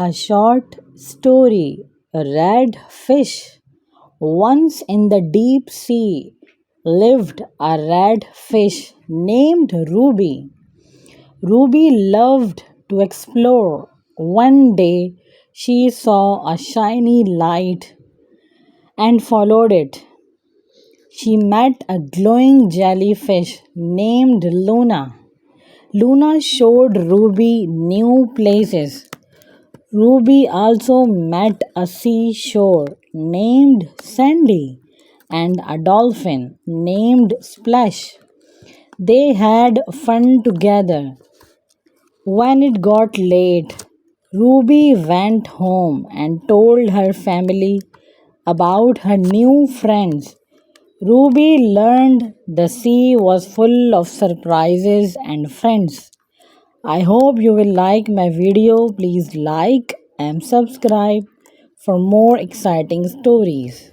A short story. A red fish. Once in the deep sea lived a red fish named Ruby. Ruby loved to explore. One day she saw a shiny light and followed it. She met a glowing jellyfish named Luna. Luna showed Ruby new places. Ruby also met a seashore named Sandy and a dolphin named Splash. They had fun together. When it got late, Ruby went home and told her family about her new friends. Ruby learned the sea was full of surprises and friends. I hope you will like my video. Please like and subscribe for more exciting stories.